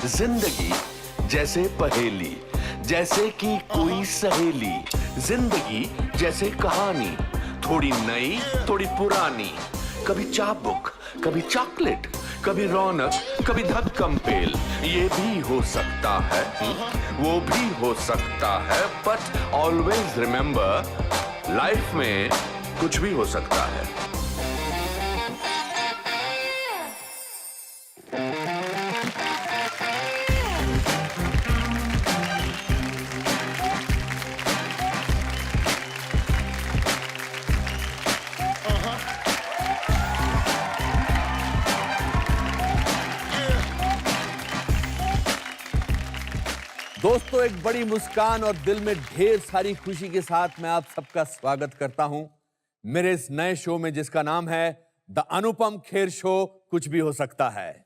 जिंदगी जैसे पहेली, जैसे कि कोई सहेली। जिंदगी जैसे कहानी, थोड़ी नई थोड़ी पुरानी। कभी चाबुक, कभी चॉकलेट, कभी रौनक, कभी धक्कम पेल। ये भी हो सकता है, वो भी हो सकता है, बट ऑलवेज रिमेंबर, लाइफ में कुछ भी हो सकता है। दोस्तों, एक बड़ी मुस्कान और दिल में ढेर सारी खुशी के साथ मैं आप सबका स्वागत करता हूं मेरे इस नए शो में, जिसका नाम है द अनुपम खेर शो। कुछ भी हो सकता है।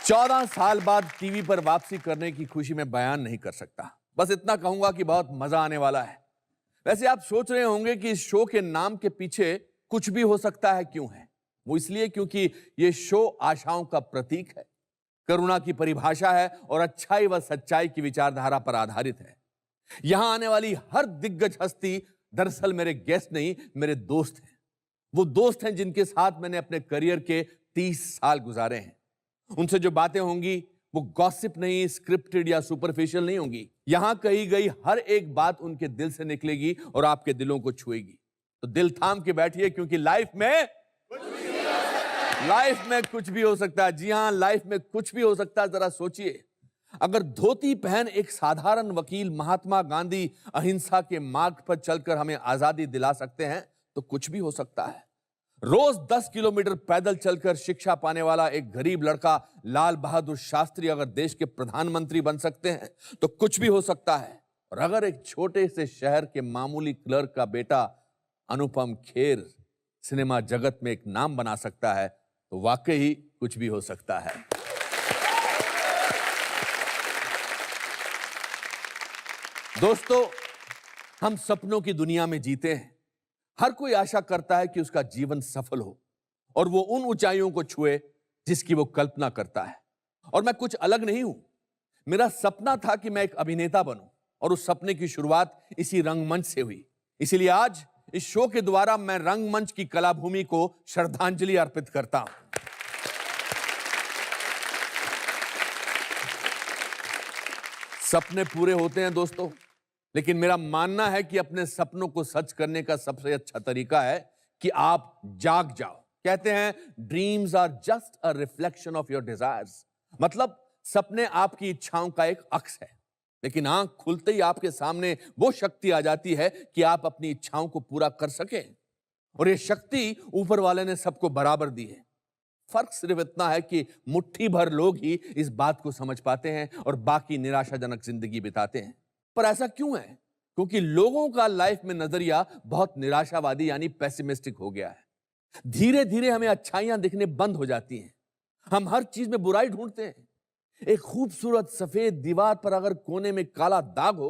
14 साल बाद टीवी पर वापसी करने की खुशी में बयान नहीं कर सकता। बस इतना कहूंगा कि बहुत मजा आने वाला है। वैसे आप सोच रहे होंगे कि इस शो के नाम के पीछे कुछ भी हो सकता है क्यों है। वो इसलिए क्योंकि ये शो आशाओं का प्रतीक है, करुणा की परिभाषा है और अच्छाई व सच्चाई की विचारधारा पर आधारित है। यहां आने वाली हर दिग्गज हस्ती दरअसल मेरे गेस्ट नहीं, मेरे दोस्त हैं। वो दोस्त हैं जिनके साथ मैंने अपने करियर के 30 साल गुजारे हैं। उनसे जो बातें होंगी वो गॉसिप नहीं, स्क्रिप्टेड या सुपरफिशियल नहीं होंगी। यहां कही गई हर एक बात उनके दिल से निकलेगी और आपके दिलों को छुएगी। तो दिल थाम के बैठिए, क्योंकि लाइफ में कुछ भी हो सकता है। जी हां, लाइफ में कुछ भी हो सकता है। जरा सोचिए, अगर धोती पहन एक साधारण वकील महात्मा गांधी अहिंसा के मार्ग पर चलकर हमें आजादी दिला सकते हैं, तो कुछ भी हो सकता है। रोज 10 किलोमीटर पैदल चलकर शिक्षा पाने वाला एक गरीब लड़का लाल बहादुर शास्त्री अगर देश के प्रधानमंत्री बन सकते हैं, तो कुछ भी हो सकता है। और अगर एक छोटे से शहर के मामूली क्लर्क का बेटा अनुपम खेर सिनेमा जगत में एक नाम बना सकता है, तो वाकई ही कुछ भी हो सकता है। दोस्तों, हम सपनों की दुनिया में जीते हैं। हर कोई आशा करता है कि उसका जीवन सफल हो और वो उन ऊंचाइयों को छुए जिसकी वो कल्पना करता है। और मैं कुछ अलग नहीं हूं। मेरा सपना था कि मैं एक अभिनेता बनूं और उस सपने की शुरुआत इसी रंगमंच से हुई। इसीलिए आज इस शो के द्वारा मैं रंगमंच की कलाभूमि को श्रद्धांजलि अर्पित करता हूं। सपने पूरे होते हैं दोस्तों, लेकिन मेरा मानना है कि अपने सपनों को सच करने का सबसे अच्छा तरीका है कि आप जाग जाओ। कहते हैं dreams are just a reflection of your desires. मतलब सपने आपकी इच्छाओं का एक अक्स है, लेकिन आंख खुलते ही आपके सामने वो शक्ति आ जाती है कि आप अपनी इच्छाओं को पूरा कर सकें। और ये शक्ति ऊपर वाले ने सबको बराबर दी है। फर्क सिर्फ इतना है कि मुट्ठी भर लोग ही इस बात को समझ पाते हैं और बाकी निराशाजनक जिंदगी बिताते हैं। पर ऐसा क्यों है? क्योंकि लोगों का लाइफ में नजरिया बहुत निराशावादी यानी पेसिमिस्टिक हो गया है। धीरे धीरे हमें अच्छाइयां दिखने बंद हो जाती हैं। हम हर चीज में बुराई ढूंढते हैं। एक खूबसूरत सफेद दीवार पर अगर कोने में काला दाग हो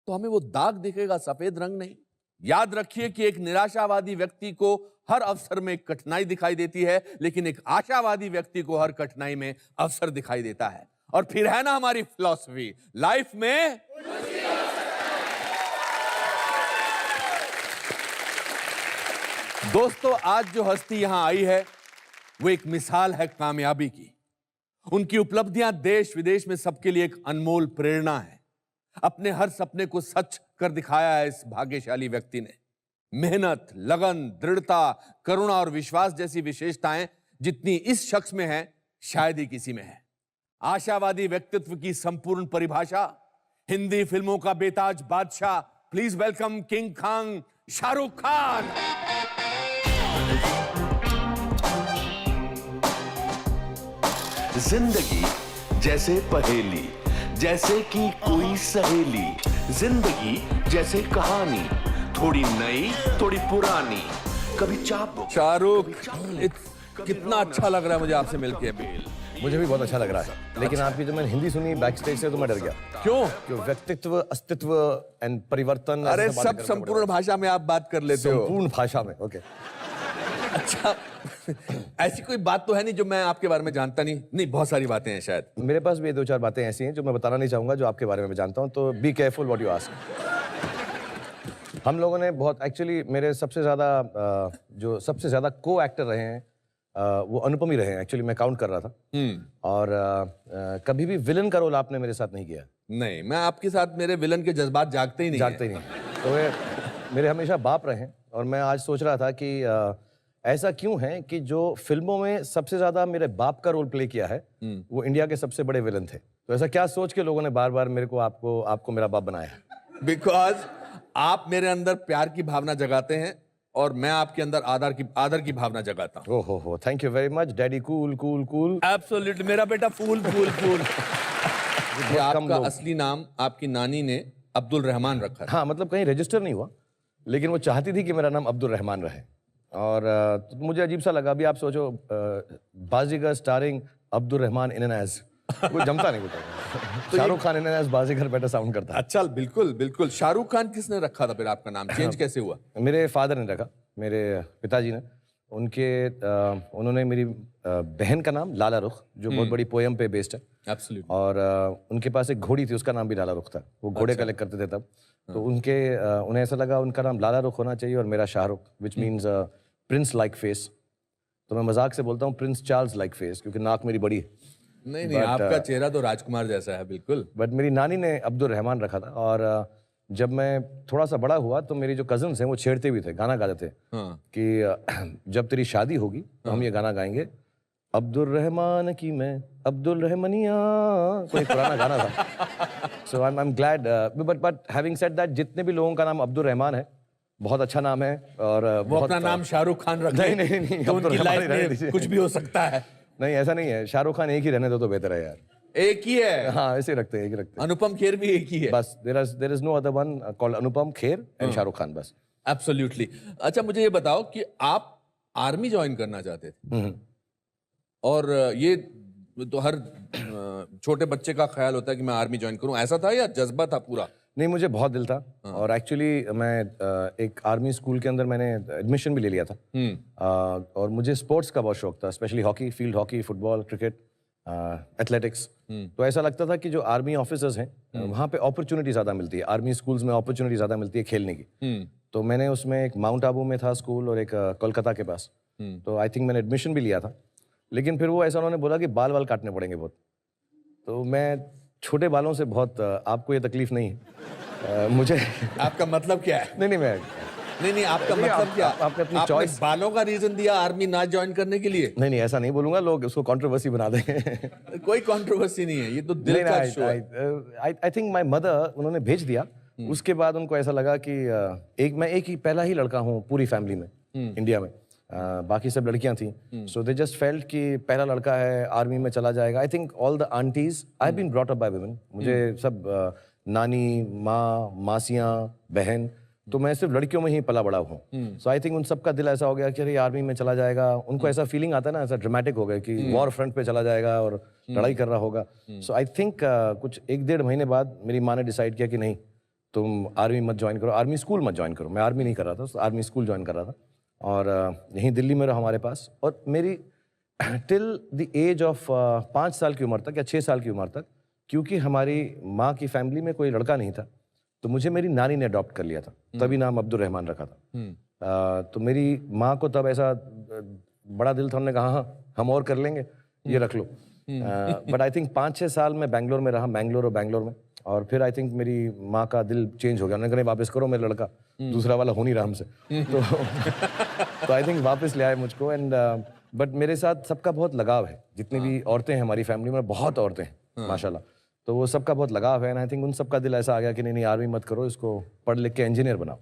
तो हमें वो दाग दिखेगा, सफेद रंग नहीं। याद रखिए कि एक निराशावादी व्यक्ति को हर अवसर में कठिनाई दिखाई देती है, लेकिन एक आशावादी व्यक्ति को हर कठिनाई में अवसर दिखाई देता है। और फिर है ना हमारी फिलॉसफी, लाइफ में दोस्तों, आज जो हस्ती यहां आई है वो एक मिसाल है कामयाबी की। उनकी उपलब्धियां देश विदेश में सबके लिए एक अनमोल प्रेरणा है। अपने हर सपने को सच कर दिखाया है इस भाग्यशाली व्यक्ति ने। मेहनत, लगन, दृढ़ता, करुणा और विश्वास जैसी विशेषताएं जितनी इस शख्स में है, शायद ही किसी में है। आशावादी व्यक्तित्व की संपूर्ण परिभाषा, हिंदी फिल्मों का बेताज बादशाह। Please welcome king Khan Shahrukh Khan. जिंदगी जैसे पहेली, जैसे कि कोई सहेली। जिंदगी जैसे कहानी, थोड़ी नई थोड़ी पुरानी। कभी चाबुक। शाहरुख, कितना अच्छा लग रहा है मुझे आपसे मिलके। मुझे भी बहुत अच्छा लग रहा है, लेकिन आपकी जब मैंने हिंदी सुनी बैक स्टेज से तो मैं डर गया। क्यों? क्यों? व्यक्तित्व, अस्तित्व एंड परिवर्तन। अरे सब संपूर्ण भाषा में आप बात कर लेते हो। संपूर्ण भाषा में, ओके। अच्छा, ऐसी कोई बात तो है नहीं जो मैं आपके बारे में जानता नहीं? नहीं, बहुत सारी बातें हैं शायद। मेरे पास भी 2-4 बातें ऐसी हैं जो मैं बताना नहीं चाहूंगा, जो आपके बारे में मैं जानता हूं, तो be careful what you ask. हम लोगों ने बहुत, एक्चुअली मेरे सबसे ज़्यादा को एक्टर रहे हैं, वो अनुपम ही रहे हैं। एक्चुअली मैं काउंट कर रहा था। और कभी भी विलन का रोल आपने मेरे साथ नहीं किया। नहीं, मैं आपके साथ, मेरे विलन के जज्बात जागते ही नहीं जागते ही नहीं। तो वे मेरे हमेशा बाप रहे हैं। और मैं आज सोच रहा था कि ऐसा क्यों है कि जो फिल्मों में सबसे ज्यादा मेरे बाप का रोल प्ले किया है वो इंडिया के सबसे बड़े विलन थे। तो ऐसा क्या सोच के लोगों ने बार बार मेरे को आपको मेरा बाप बनाया है? बिकॉज आप मेरे अंदर प्यार की भावना जगाते हैं और मैं आपके अंदर आदर की भावना जगाता हूँ। ओहो, thank you very much daddy. Cool cool cool. Absolutely, मेरा बेटा फूल फूल फूल। ये कम आपका लोग। असली नाम आपकी नानी ने अब्दुल रहमान रखा है। हाँ, मतलब कहीं रजिस्टर नहीं हुआ, लेकिन वो चाहती थी कि मेरा नाम अब्दुल रहमान रहे। और तो मुझे अजीब सा लगा। अभी आप सोचो, Baazigar starring Abdul Rahman in and as, वो जमता नहीं कुछ। Shahrukh Khan in and as Baazigar better sound करता है। अच्छा, बिल्कुल बिल्कुल। शाहरुख खान किसने रखा था फिर आपका नाम? चेंज कैसे हुआ? मेरे फादर ने रखा, मेरे पिताजी ने। उन्होंने मेरी बहन का नाम लाला रुख, जो बहुत बड़ी पोयम पे बेस्ड है। एब्सोल्युटली। और उनके पास एक घोड़ी थी, उसका नाम भी लाला रुख था। वो घोड़े कलेक्ट करते थे तब। तो उन्हें ऐसा लगा उनका नाम लाला रुख होना चाहिए और मेरा Shahrukh, which means Prince like face. तो मैं मजाक से बोलता हूँ प्रिंस चार्ल्स लाइक फेस, क्योंकि नाक मेरी बड़ी है। नहीं, आपका चेहरा तो राजकुमार जैसा है, बिल्कुल। बट मेरी नानी ने अब्दुल रहमान रखा था। और जब मैं थोड़ा सा बड़ा हुआ तो मेरी जो कजन्स हैं वो छेड़ते भी थे, गाना गाते थे कि जब तेरी शादी होगी तो हम ये गाना गाएंगे, अब्दुल रहमान की मैं अब्दुल रहमनिया। कोई पुराना गाना था। So I am glad. But having said that, जितने भी लोगों का नाम अब्दुल रहमान है, बहुत अच्छा नाम है। और वो अपना नाम शाहरुख खान रख ले, नहीं, तो अब्दुल उनकी रहमान ही लाइफ रहने में दीजिए। कुछ भी हो सकता है। नहीं, ऐसा नहीं है। शाहरुख खान एक ही रहने दो तो बेहतर है यार। एक ही है। हाँ, ऐसे रखते हैं, एक ही रखते हैं। अनुपम खेर भी एक ही है। बस there is no other one called Anupam Kher and Shahrukh Khan, बस। एब्सोल्युटली। अच्छा, मुझे ये बताओ कि आप आर्मी ज्वाइन करना चाहते थे, और ये तो हर छोटे बच्चे का ख्याल होता है कि मैं आर्मी ज्वाइन करूं, ऐसा था या जज्बा था पूरा? नहीं, मुझे बहुत दिल था। और एक्चुअली मैं एक आर्मी स्कूल के अंदर मैंने एडमिशन भी ले लिया था। और मुझे स्पोर्ट्स का बहुत शौक था, specially hockey, field hockey, football, cricket, athletics. तो ऐसा लगता था कि जो आर्मी ऑफिसर्स हैं वहाँ पे अपॉर्चुनिटी ज़्यादा मिलती है, आर्मी स्कूल्स में अपॉर्चुनिटी ज़्यादा मिलती है खेलने की। तो मैंने उसमें एक माउंट आबू में था स्कूल और एक कोलकाता के पास। तो आई थिंक मैंने एडमिशन भी लिया था, लेकिन फिर वो ऐसा उन्होंने बोला कि बाल काटने पड़ेंगे बहुत। तो मैं छोटे बालों से बहुत, आपको ये तकलीफ नहीं है मुझे। आपका मतलब क्या है? नहीं, आपका मतलब क्या? आपने अपनी चॉइस, बालों का रीजन दिया आर्मी ना ज्वाइन करने के लिए? नहीं, ऐसा नहीं बोलूंगा, लोग उसको कंट्रोवर्सी बना देंगे। कोई कंट्रोवर्सी नहीं है, ये तो दिल का शो है। आई थिंक माय मदर, उन्होंने भेज दिया। उसके बाद उनको ऐसा लगा कि मैं एक ही पहला ही लड़का हूँ पूरी फैमिली में इंडिया में। बाकी सब लड़कियां थी। सो दे जस्ट फेल्ट कि पहला लड़का है, आर्मी में चला जाएगा। I think all the aunties, I have been brought up by women. मुझे सब नानी, माँ, मासियाँ, बहन, तो मैं सिर्फ लड़कियों में ही पला बड़ा हूँ। सो आई थिंक उन सबका दिल ऐसा हो गया कि अरे आर्मी में चला जाएगा। उनको ऐसा फीलिंग आता है ना, ऐसा ड्रामेटिक हो गया कि वॉर फ्रंट पे चला जाएगा और लड़ाई कर रहा होगा। सो आई थिंक कुछ 1-1.5 महीने बाद मेरी माँ ने डिसाइड किया कि नहीं, तुम आर्मी मत ज्वाइन करो, आर्मी स्कूल मत ज्वाइन करो। मैं आर्मी नहीं कर रहा था, आर्मी स्कूल ज्वाइन कर रहा था। और यहीं दिल्ली में रहा हमारे पास। और मेरी टिल द एज ऑफ 5 साल की उम्र तक या 6 साल की उम्र तक, क्योंकि हमारी माँ की फैमिली में कोई लड़का नहीं था, तो मुझे मेरी नानी ने अडॉप्ट कर लिया था। तभी नाम अब्दुल रहमान रखा था। तो मेरी माँ को तब ऐसा बड़ा दिल था, उन्होंने कहा हाँ हम और कर लेंगे, ये रख लो। बट आई थिंक 5-6 साल में बैंगलोर में रहा, बैंगलोर में। और फिर आई थिंक मेरी माँ का दिल चेंज हो गया, उन्होंने कहा वापस करो मेरा लड़का, दूसरा वाला हो नहीं रहा हमसे। तो आई थिंक वापस ले आए मुझको। एंड बट मेरे साथ सबका बहुत लगाव है, जितनी भी औरतें हैं हमारी फैमिली में, बहुत औरतें हैं माशाल्लाह, तो वो सबका बहुत लगाव है। एंड आई थिंक उन सबका दिल ऐसा आ गया कि नहीं आर्मी मत करो, इसको पढ़ लिख के इंजीनियर बनाओ।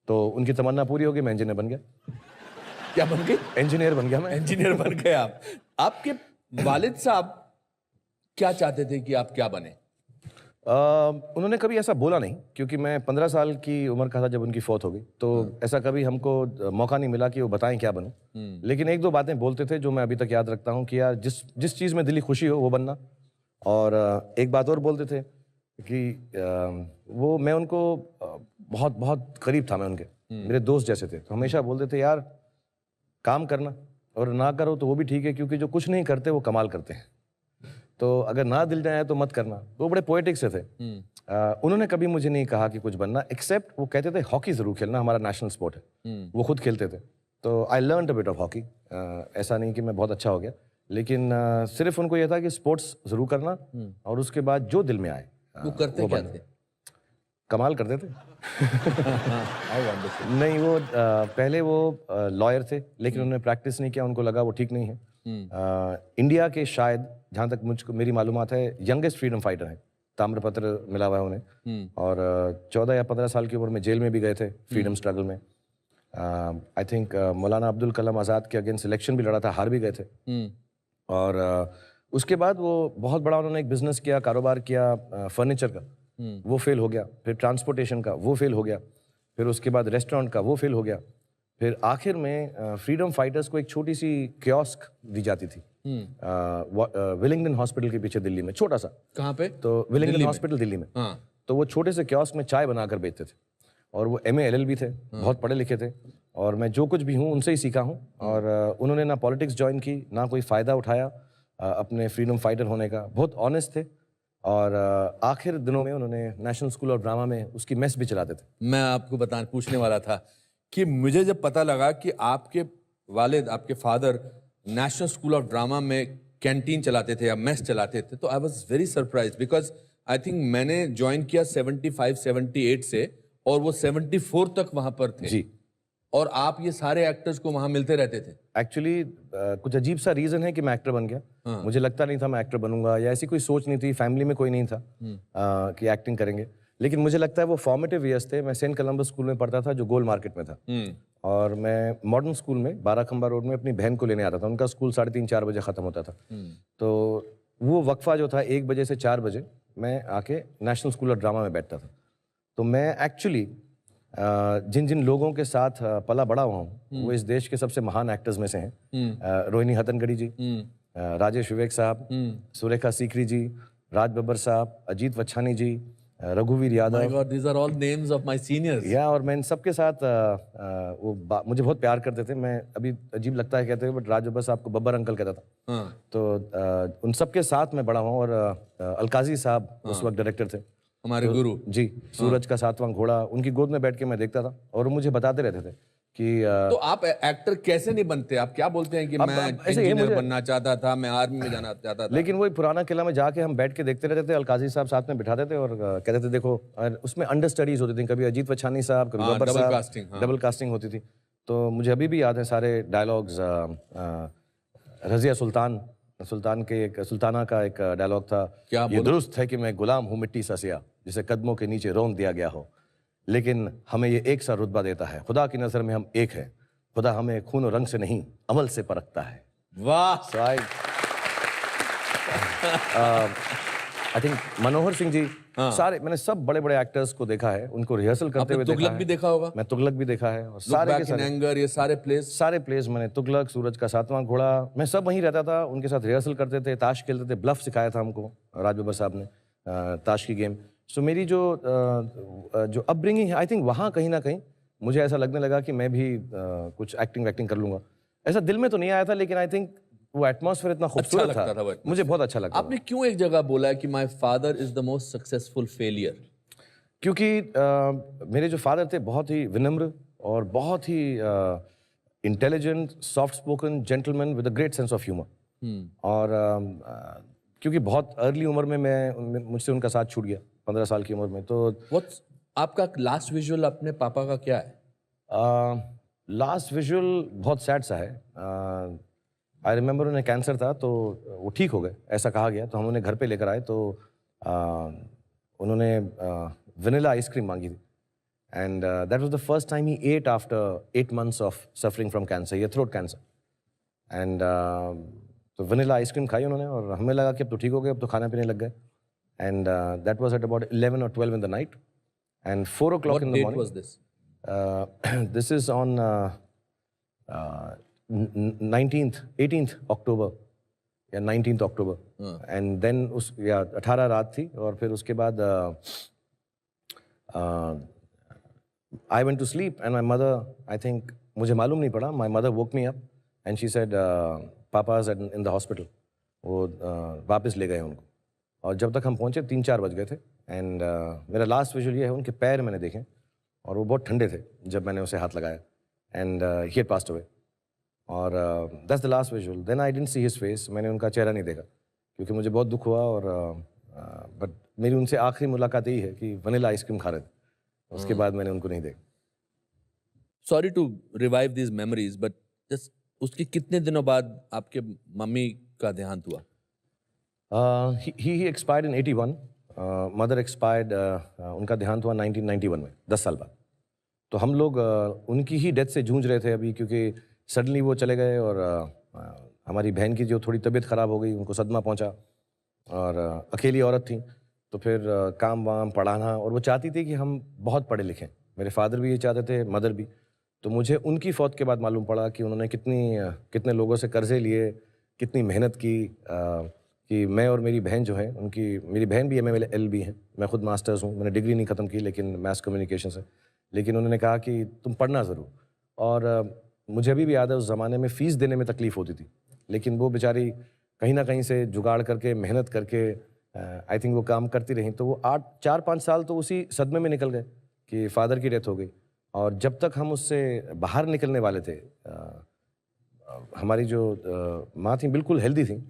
तो उनकी तमन्ना पूरी होगी, मैं इंजीनियर बन गया। क्या बन गए? इंजीनियर बन गया मैं। इंजीनियर बन गए आप। आपके वालिद साहब क्या चाहते थे कि आप क्या बने? उन्होंने कभी ऐसा बोला नहीं, क्योंकि मैं 15 साल की उम्र का था जब उनकी फौत हो गई। तो ऐसा कभी हमको मौका नहीं मिला कि वो बताएं क्या बनूं। लेकिन 1-2 बातें बोलते थे जो मैं अभी तक याद रखता हूं कि यार जिस चीज़ में दिली खुशी हो वो बनना। और एक बात और बोलते थे कि मैं उनको बहुत बहुत करीब था, मैं उनके, मेरे दोस्त जैसे थे। तो हमेशा बोलते थे यार काम करना, और ना करो तो वो भी ठीक है, क्योंकि जो कुछ नहीं करते वो कमाल करते हैं। तो अगर ना दिल जाए तो मत करना। वो बड़े पोएटिक से थे। उन्होंने कभी मुझे नहीं कहा कि कुछ बनना, एक्सेप्ट वो कहते थे हॉकी ज़रूर खेलना, हमारा नेशनल स्पोर्ट है। वो खुद खेलते थे, तो I learn a bit of hockey. ऐसा नहीं कि मैं बहुत अच्छा हो गया, लेकिन सिर्फ उनको ये था कि स्पोर्ट्स ज़रूर करना, और उसके बाद जो दिल में आए वो करते क्या बनना। थे? कमाल करते थे। How wonderful. नहीं, वो पहले वो लॉयर थे, लेकिन उन्होंने प्रैक्टिस नहीं किया, उनको लगा वो ठीक नहीं है। इंडिया के शायद, जहाँ तक मुझको मेरी मालूमात है, यंगेस्ट फ्रीडम फाइटर हैं। ताम्रपत्र मिला हुआ है उन्हें, और 14 या 15 साल की उम्र में जेल में भी गए थे फ्रीडम स्ट्रगल में। आई थिंक मौलाना अब्दुल कलाम आज़ाद के अगेंस्ट इलेक्शन भी लड़ा था, हार भी गए थे। और उसके बाद वो बहुत बड़ा उन्होंने एक बिजनेस किया, कारोबार किया फर्नीचर का, वो फेल हो गया। फिर ट्रांसपोर्टेशन का, वो फेल हो गया। फिर उसके बाद रेस्टोरेंट का, वो फेल हो गया। फिर आखिर में फ्रीडम फाइटर्स को एक छोटी सी कियोस्क दी जाती थी विलिंगडन हॉस्पिटल के पीछे दिल्ली में, छोटा सा। कहाँ पे? तो विलिंगडन हॉस्पिटल दिल्ली में। हाँ। तो वो छोटे से कियोस्क में चाय बनाकर बेचते थे, और वो MA LLB थे, बहुत पढ़े लिखे थे, और मैं जो कुछ भी हूँ उनसे ही सीखा हूँ। और उन्होंने ना पॉलिटिक्स ज्वाइन की, ना कोई फ़ायदा उठाया अपने फ्रीडम फाइटर होने का, बहुत ऑनेस्ट थे। और आखिर दिनों में उन्होंने नेशनल स्कूल ऑफ ड्रामा में उसकी मेस भी चलाते थे। मैं आपको पूछने वाला था कि मुझे जब पता लगा कि आपके वालिद, आपके father national school of drama में कैंटीन चलाते थे या मेस चलाते थे, तो I was very surprise, because I think मैंने ज्वाइन किया 75-78 से, और वो 74 तक वहां पर थे जी। और आप ये सारे एक्टर्स को वहां मिलते रहते थे। एक्चुअली कुछ अजीब सा रीज़न है कि मैं एक्टर बन गया। मुझे लगता नहीं था मैं एक्टर बनूंगा, या ऐसी कोई सोच नहीं थी, फैमिली में कोई नहीं था कि एक्टिंग करेंगे। लेकिन मुझे लगता है वो फॉर्मेटिव ईयर्स थे। मैं सेंट कोलंबस स्कूल में पढ़ता था, जो गोल मार्केट में था, और मैं मॉडर्न स्कूल में बाराखंबा रोड में अपनी बहन को लेने आता था। उनका स्कूल 3:30-4 बजे ख़त्म होता था। तो वो वक्फा जो था 1 बजे से 4 बजे, मैं आके नेशनल स्कूल ऑफ ड्रामा में बैठता था। तो मैं एक्चुअली जिन जिन लोगों के साथ पला बड़ा हुआ हूँ, वो इस देश के सबसे महान एक्टर्स में से हैं। रोहिणी हट्टंगडी जी, राजेश विवेक साहब, सुरेखा सीकरी जी, राज बब्बर साहब, अजीत वच्छानी जी, रघुवीर Yadav. My God, these are all names of my seniors. या और मैं इन सबके साथ मुझे बहुत प्यार करते थे। मैं अभी अजीब लगता है कहते हुए, बट राज बब्बर साहब को बब्बर अंकल कहता था। हाँ। तो उन सबके साथ मैं बड़ा हुआ, और अलकाजी साहब उस वक्त डायरेक्टर थे, हमारे गुरु। जी। सूरज का 7वां घोड़ा, उनकी गोद में बैठ के मैं देखता था, और वो मुझे बताते रहते थे कि तो आप एक्टर कैसे नहीं बनते? आप क्या बोलते हैं कि मैं ऐसे ये इंजीनियर बनना चाहता था, मैं आर्मी में जाना चाहता था? लेकिन वही पुराना किला में जाके हम बैठ के देखते रहते थे। अलकाजी साहब साथ में बिठाते थे और कहते थे देखो, और उसमें अंडर स्टडीज होती थी, कभी अजीत वच्छानी साहब, कभी बब्बर डबल साहब, कास्टिंग, हाँ। डबल कास्टिंग होती थी। तो मुझे अभी भी याद है सारे डायलॉग्स। रजिया सुल्तान के एक सुल्ताना का एक डायलॉग था, क्या ये दुरुस्त है कि मैं गुलाम हूँ मिट्टी सा सिया, जिसे कदमों के नीचे रौंद दिया गया हो, लेकिन हमें ये एक सा रुतबा देता है। खुदा की नज़र में हम एक हैं, खुदा हमें खून और रंग से नहीं अमल से परखता है। वाह। So I think Manohar Singh ji, सारे मैंने सब बड़े बड़े एक्टर्स को देखा है, उनको रिहर्सल करते हुए देखा तुगलक है। भी देखा होगा। मैं तुगलक भी देखा है, और Look सारे के Back in सारे Anger, ये सारे प्लेस मैंने तुगलक, सूरज का 7वां घोड़ा, मैं सब वहीं रहता था, उनके साथ रिहर्सल करते थे, ताश खेलते थे। ब्लफ सिखाया था हमको राज बब्बर साहब ने, ताश की गेम। सो मेरी जो अपब्रिंगिंग है, आई थिंक वहाँ कहीं ना कहीं मुझे ऐसा लगने लगा कि मैं भी कुछ एक्टिंग वैक्टिंग कर लूंगा। ऐसा दिल में तो नहीं आया था, लेकिन आई थिंक वो एटमॉस्फेयर इतना खूबसूरत लगता था वो था, atmosphere। मुझे बहुत अच्छा लगता। आपने क्यों एक जगह बोला कि my father is the most successful failure? क्योंकि मेरे जो फादर थे बहुत ही विनम्र और बहुत ही intelligent, soft spoken gentleman with a great sense of humour. और क्योंकि बहुत अर्ली उम्र में मुझसे उनका साथ छूट गया, 15 साल की उम्र में। तो व्हाट्स आपका लास्ट विजुअल अपने पापा का क्या है? लास्ट विजुअल बहुत सैड सा है। आई रिमेंबर उन्हें कैंसर था, तो वो ठीक हो गए ऐसा कहा गया, तो हम उन्हें घर पे लेकर आए। तो उन्होंने वनीला आइसक्रीम मांगी थी, and that was the first time he ate after 8 months of suffering from cancer, ये थ्रोट कैंसर। एंड तो वनीला आइसक्रीम खाई उन्होंने, और हमें लगा कि अब तो ठीक हो गए, अब तो खाना पीने लग गए। And that was at about 11 or 12 in the night, and 4 o'clock What in the date morning. was this? This is on 18th October या 19th October, एंड देन 18 रात थी, और फिर उसके बाद I went to sleep, and my mother, I think मुझे मालूम नहीं पड़ा, my mother woke me up and she said papa is in the hospital. वो वापस ले गए उनको. और जब तक हम पहुंचे 3-4 बज गए थे. एंड मेरा लास्ट विजुअल ये है, उनके पैर मैंने देखे और वो बहुत ठंडे थे जब मैंने उसे हाथ लगाया. And he had passed away. और that's the last visual. Then I didn't see his face. मैंने उनका चेहरा नहीं देखा क्योंकि मुझे बहुत दुख हुआ. और बट मेरी उनसे आखिरी मुलाकात यही है कि वनीला आइसक्रीम खा रहे थे. उसके बाद मैंने उनको नहीं देखा. Sorry to revive these memories, but just उसके कितने दिनों बाद आपके मम्मी का देहांत हुआ? He expired in 81. Mother expired, उनका देहांत हुआ 1991 में, 10 साल बाद. तो हम लोग उनकी ही डेथ से जूझ रहे थे अभी, क्योंकि सडनली वो चले गए. और हमारी बहन की जो थोड़ी तबीयत ख़राब हो गई, उनको सदमा पहुंचा. और अकेली औरत थी, तो फिर काम वाम पढ़ाना. और वो चाहती थी कि हम बहुत पढ़े लिखें. मेरे फादर भी ये चाहते थे, मदर भी. तो मुझे उनकी फौत के बाद मालूम पड़ा कि उन्होंने कितने लोगों से कर्जे लिए, कितनी मेहनत की. कि मैं और मेरी बहन जो है, मेरी बहन भी MLLB है, मैं खुद मास्टर्स हूँ. मैंने डिग्री नहीं ख़त्म की लेकिन मैस कम्युनिकेशन से. लेकिन उन्होंने कहा कि तुम पढ़ना ज़रूर. और मुझे अभी भी याद है, उस ज़माने में फ़ीस देने में तकलीफ़ होती थी. लेकिन वो बेचारी कहीं ना कहीं से जुगाड़ करके, मेहनत करके आई थिंक वो काम करती रहीं. तो वो 4-5 साल तो उसी सदमे में निकल गए कि फ़ादर की डेथ हो गई. और जब तक हम उससे बाहर निकलने वाले थे, हमारी जो माँ थी बिल्कुल हेल्दी थी.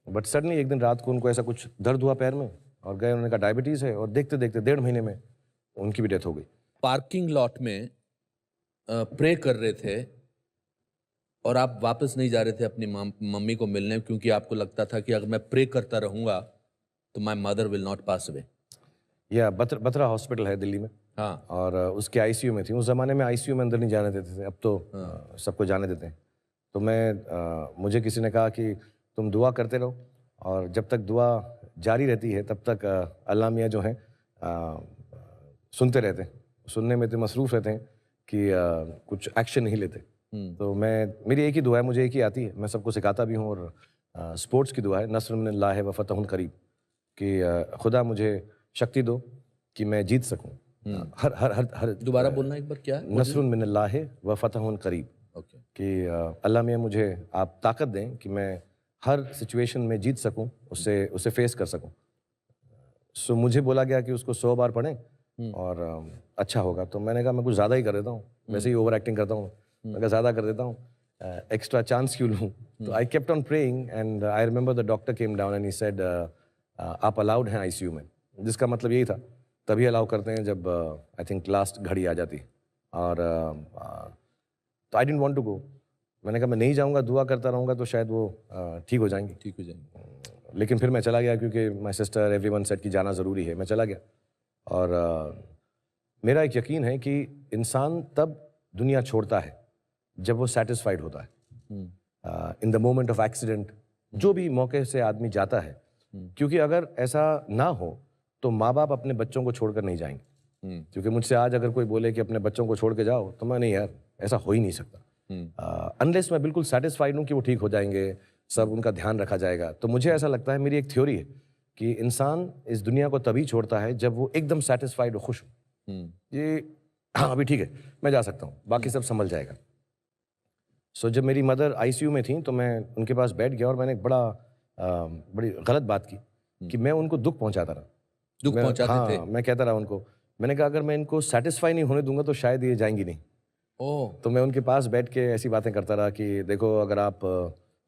बट सडनली एक दिन रात को उनको ऐसा कुछ दर्द हुआ पैर में, और गए. उन्होंने कहा डायबिटीज़ है. और देखते देखते 1.5 महीने में उनकी भी डेथ हो गई. पार्किंग लॉट में प्रे कर रहे थे और आप वापस नहीं जा रहे थे अपनी मम्मी को मिलने, क्योंकि आपको लगता था कि अगर मैं प्रे करता रहूँगा तो my mother will not pass away. या बत्रा हॉस्पिटल है दिल्ली में. हाँ. और उसके ICU में थी. उस ज़माने में ICU में अंदर नहीं जाने देते थे. अब तो सबको जाने देते हैं. तो मुझे किसी ने कहा कि तुम दुआ करते रहो, और जब तक दुआ जारी रहती है तब तक अल्लाह मियाँ जो हैं सुनते रहते हैं. सुनने में तो मसरूफ़ रहते हैं कि कुछ एक्शन नहीं लेते. तो मेरी एक ही दुआ है, मुझे एक ही आती है, मैं सबको सिखाता भी हूँ. और स्पोर्ट्स की दुआ है, नस्रुम मिनल्लाहि व फतहुन करीब, कि खुदा मुझे शक्ति दो कि मैं जीत सकूँ. हर दोबारा बोलना एक बार, क्या? नस्रुन मिनल्लाहि व फतहुन करीब. ओके. कि अल्लाह मियाँ मुझे आप ताकत दें कि मैं हर सिचुएशन में जीत सकूं, उसे फेस कर सकूं. सो मुझे बोला गया कि उसको 100 बार पढ़ें और अच्छा होगा. तो मैंने कहा मैं कुछ ज़्यादा ही कर देता हूँ, वैसे ही ओवर एक्टिंग करता हूँ. मैं कहा ज़्यादा कर देता हूँ, एक्स्ट्रा चांस क्यों लूँ. तो I kept on praying. And I remember the doctor came down and he said आप अलाउड हैं ICU में. जिसका मतलब यही था, तभी अलाउ करते हैं जब आई थिंक लास्ट घड़ी आ जाती. और तो I didn't want to go. मैंने कहा मैं नहीं जाऊंगा, दुआ करता रहूंगा तो शायद वो ठीक हो जाएंगी. लेकिन फिर मैं चला गया, क्योंकि माय सिस्टर एवरीवन सेड कि जाना ज़रूरी है. मैं चला गया. और मेरा एक यकीन है कि इंसान तब दुनिया छोड़ता है जब वो सेटिस्फाइड होता है. In the moment of accident, जो भी मौके से आदमी जाता है. क्योंकि अगर ऐसा ना हो तो माँ बाप अपने बच्चों को छोड़कर नहीं जाएंगे. क्योंकि मुझसे आज अगर कोई बोले कि अपने बच्चों को छोड़ के जाओ, तो मैं नहीं यार, ऐसा हो ही नहीं सकता. अनलेस मैं बिल्कुल सेटिस्फाइड हूँ कि वो ठीक हो जाएंगे, सब उनका ध्यान रखा जाएगा. तो मुझे ऐसा लगता है, मेरी एक थ्योरी है कि इंसान इस दुनिया को तभी छोड़ता है जब वो एकदम सेटिस्फाइड हो, खुश हो. ये हाँ अभी ठीक है, मैं जा सकता हूँ, बाकी सब संभल जाएगा. सो जब मेरी मदर ICU में थी तो मैं उनके पास बैठ गया और मैंने एक बड़ी गलत बात की कि मैं उनको दुख पहुँचाता रहा. दुख पहुँचाते थे? मैं कहता रहा उनको. मैंने कहा अगर मैं इनको सेटिस्फाई नहीं होने दूंगा तो शायद ये जाएंगी नहीं. तो मैं उनके पास बैठ के ऐसी बातें करता रहा कि देखो अगर आप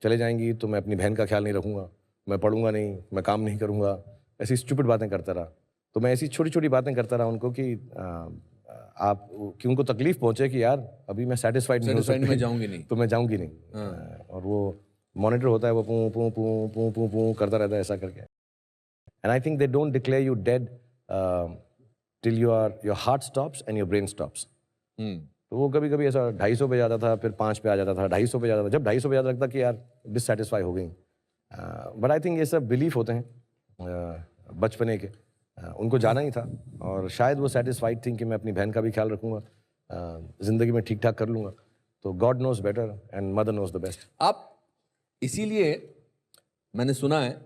चले जाएंगी तो मैं अपनी बहन का ख्याल नहीं रखूँगा, मैं पढ़ूंगा नहीं, मैं काम नहीं करूँगा. ऐसी स्टूपिड बातें करता रहा. तो मैं ऐसी छोटी छोटी बातें करता रहा उनको कि उनको तकलीफ पहुँचे कि यार अभी मैं सेटिस्फाइड नहीं हो सकती, मैं जाऊँगी नहीं, तो मैं जाऊँगी नहीं. और वो मॉनिटर होता है, वो पू पू पू पू पू पू करता रहता है ऐसा करके. And I think they don't declare you dead till your heart stops and your brain stops. तो वो कभी कभी ऐसा 250 पे जाता था, फिर 5 पे आ जाता था, 250 पे जाता था. जब 250 पे जाता लगता कि यार डिससेटिस्फाई हो गई. बट आई थिंक ये सब बिलीफ होते हैं बचपने के. उनको जाना ही था और शायद वो सेटिस्फाइड थी कि मैं अपनी बहन का भी ख्याल रखूँगा, ज़िंदगी में ठीक ठाक कर लूँगा. तो God knows better and mother knows the best. आप इसीलिए मैंने सुना है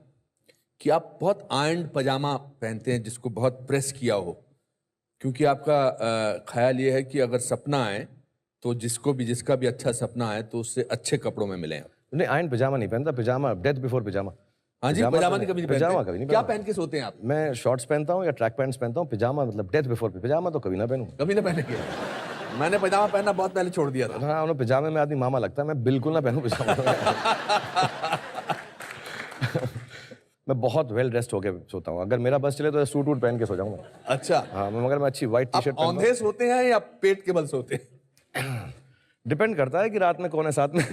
कि आप बहुत आयरन पजामा पहनते हैं जिसको बहुत प्रेस किया हो, क्योंकि आपका ख्याल ये है कि अगर सपना आए तो जिसका भी अच्छा सपना है तो उससे अच्छे कपड़ों में मिले आप। नहीं, आयन पिजामा नहीं पहनता, पिजामा डेथ बिफोर पिजामा। हाँ जी, पजामा नहीं कभी नहीं पिजामा पहनते? कभी नहीं क्या पहनता। पहन के सोते हैं आप? मैं शॉर्ट्स पहनता हूँ या ट्रैक पैंट्स पहनता हूँ, पिजामा मतलब डेथ बिफोर पिजामा तो कभी ना पहनूं। कभी ना पहने के? मैंने पजामा पहनना बहुत पहले छोड़ दिया था। हाँ, उन्हें पिजामे में आदमी मामा लगता है, मैं बिल्कुल ना पहनूं पिजामा। मैं बहुत वेल ड्रेस्ड होके सोता हूँ, अगर मेरा बस चले तो सूट वूट पहन के सो जाऊंगा। अच्छा, हाँ, मगर मैं अच्छी व्हाइट टी आप शर्ट औंधे सोते हैं या पेट के बल सोते हैं? डिपेंड करता है कि रात में कौन है साथ में।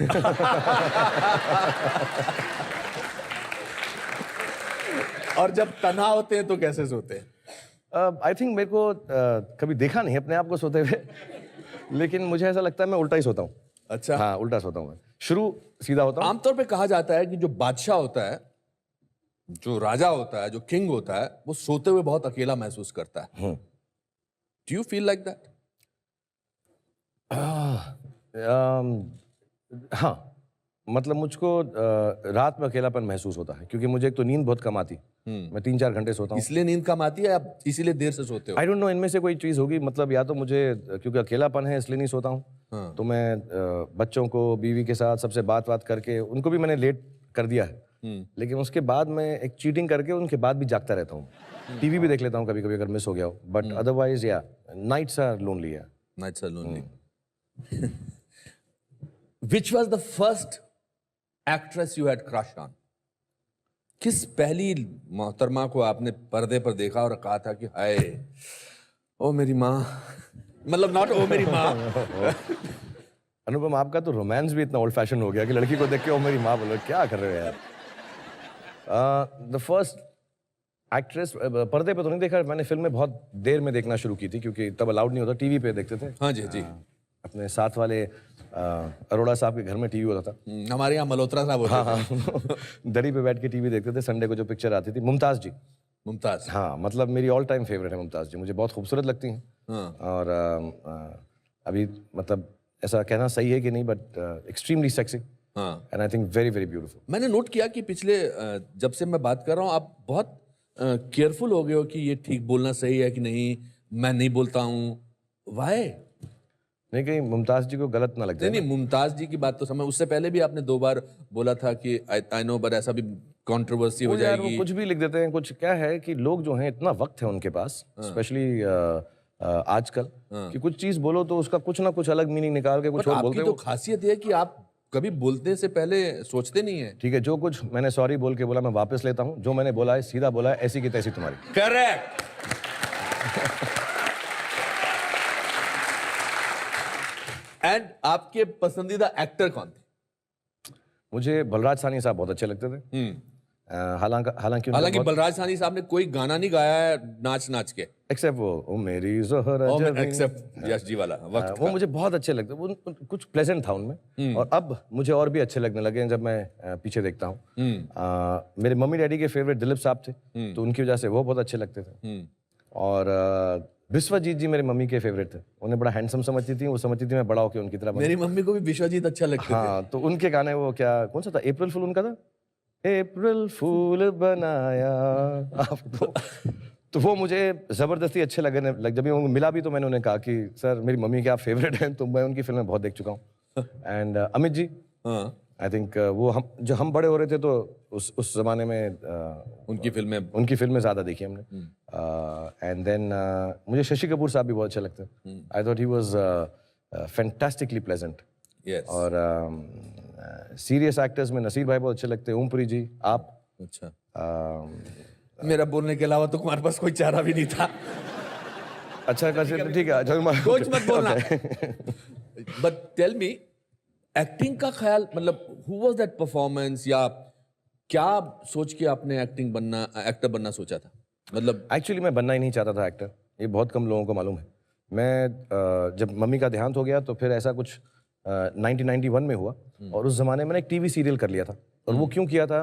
और जब तन्हा होते हैं तो कैसे सोते हैं? आई थिंक मेरे को कभी देखा नहीं अपने आप को सोते हुए, लेकिन मुझे ऐसा लगता है मैं उल्टा ही सोता हूँ। अच्छा, हाँ, उल्टा सोता हूँ मैं, शुरू सीधा होता हूँ। आमतौर पे कहा जाता है कि जो बादशाह होता है, जो राजा होता है, जो किंग होता है, वो सोते हुए बहुत अकेला महसूस करता है। Do you feel like that? हाँ, मतलब मुझको रात में अकेलापन महसूस होता है, क्योंकि मुझे एक तो नींद बहुत कम आती, मैं 3-4 घंटे सोता हूँ। इसलिए नींद कम आती है या इसीलिए देर से सोते हो? आई डोंट नो, इनमें से कोई चीज़ होगी, मतलब या तो मुझे क्योंकि अकेलापन है इसलिए नहीं सोता हूँ। तो मैं बच्चों को, बीवी के साथ सबसे बात करके, उनको भी मैंने लेट कर दिया है, लेकिन उसके बाद मैं एक चीटिंग करके उनके बाद भी जागता रहता हूँ। टीवी भी देख लेता हूँ कभी कभी अगर मिस हो गया हो, बट अदरवाइज या नाइट्स आर लोनली। या Nights are lonely. Which was the first actress you had crush on? किस पहली मोहतरमा को आपने पर्दे पर देखा और कहा था कि हाय ओ मेरी माँ, मतलब नॉट ओ मेरी माँ। अनुपम, आपका तो रोमांस भी इतना ओल्ड फैशन हो गया कि लड़की को देख के ओ मेरी माँ बोलो, क्या कर रहे हो यार। द फर्स्ट एक्ट्रेस, पर्दे पे तो नहीं देखा मैंने, फिल्म में बहुत देर में देखना शुरू की थी क्योंकि तब अलाउड नहीं होता, टीवी पे देखते थे। हाँ जी जी, अपने साथ वाले अरोड़ा साहब के घर में टीवी होता था। हमारे यहाँ मल्होत्रा साहब होते थे। हाँ, दरी पे बैठ के टीवी देखते थे, संडे को जो पिक्चर आती थी, मुमताज जी। मुमताज, हाँ, मतलब मेरी ऑल टाइम फेवरेट है मुमताज जी, मुझे बहुत खूबसूरत लगती हैं। हाँ। और अभी मतलब ऐसा कहना सही है कि नहीं, बट एक्सट्रीमली सेक्सी हाँ, and I think very very beautiful. मैंने नोट किया कि पिछले जब से मैं बात कर रहा हूँ आप बहुत केयरफुल हो गए हो कि ये ठीक बोलना सही है कि नहीं, मैं नहीं बोलता हूँ। वाई? नहीं, कहीं मुमताज जी को गलत ना लग जाए। नहीं, मुमताज जी की बात तो समझ, उससे पहले भी आपने 2 बार बोला था कि आई नो, बट ऐसा भी कंट्रोवर्सी हो वो यार, वो जाएगी। कुछ भी लिख देते हैं, कुछ क्या है कि लोग जो हैं इतना वक्त है उनके पास, स्पेशली आजकल, कि कुछ चीज बोलो तो उसका कुछ ना कुछ अलग मीनिंग निकाल के कुछ बट और आपकी बोलते तो हो। खासियत है कि आप कभी बोलने से पहले सोचते नहीं है। ठीक है, जो कुछ मैंने सॉरी बोल के बोला मैं वापस लेता हूँ, जो मैंने बोला है सीधा बोला है, ऐसी की तैसी तुम्हारी। करेक्ट। एंड आपके पसंदीदा एक्टर कौन थे? मुझे बलराज साहनी साहब बहुत अच्छे लगते थे। हालांकि हालांकि बलराज साहनी साहब ने कोई गाना नहीं गाया है नाच नाच के, एक्सेप्ट वो ओ मेरी ज़ोहरा जबीं, एक्सेप्ट यश जी वाला वक्त वो का। मुझे बहुत अच्छे लगते, कुछ प्लेजेंट था उनमें। और अब मुझे और भी अच्छे लगने लगे हैं जब मैं पीछे देखता हूँ। मेरे मम्मी डैडी के फेवरेट दिलीप साहब थे, तो उनकी वजह से वो बहुत अच्छे लगते थे। और विश्वजीत जी मेरी मम्मी के फेवरेट थे, उन्हें बड़ा हैंडसम समझती थी, वो समझती थी मैं बड़ा होकर उनकी तरह बनूं। मेरी मम्मी को भी विश्वजीत अच्छा लगता है। हाँ, तो उनके गाने, वो क्या कौन सा था, अप्रैल फूल उनका था, अप्रैल फूल बनाया आपको, तो वो मुझे जबरदस्ती अच्छे लगने लग। जब वो मिला भी तो मैंने उन्हें कहा कि सर मेरी मम्मी के आप फेवरेट हैं, तो मैं उनकी फिल्में बहुत देख चुका हूँ। And Amit ji, I think वो हम बड़े हो रहे थे तो उस जमाने में उनकी फिल्में ज्यादा देखी हमने। एंड देन मुझे शशि कपूर साहब भी बहुत अच्छे लगते हैं। I thought he was fantastically pleasant. Yes. और सीरियस एक्टर्स में नसीर भाई बहुत अच्छे लगते हैं, ओमपुरी जी, आप। अच्छा, मेरा बोलने के अलावा तो तुम्हारे पास कोई चारा भी नहीं था। अच्छा, ठीक है, सोच मत बोलना। बट टेल मी, एक्टिंग का ख्याल, मतलब हु वाज दैट परफॉर्मेंस, या क्या सोच के आपने एक्टर बनना सोचा था? मतलब एक्चुअली मैं बनना ही नहीं चाहता था एक्टर, ये बहुत कम लोगों को मालूम है। मैं जब मम्मी का देहांत हो गया तो फिर ऐसा कुछ 1991 में हुआ, और उस जमाने में एक टीवी सीरियल कर लिया था। और वो क्यों किया था,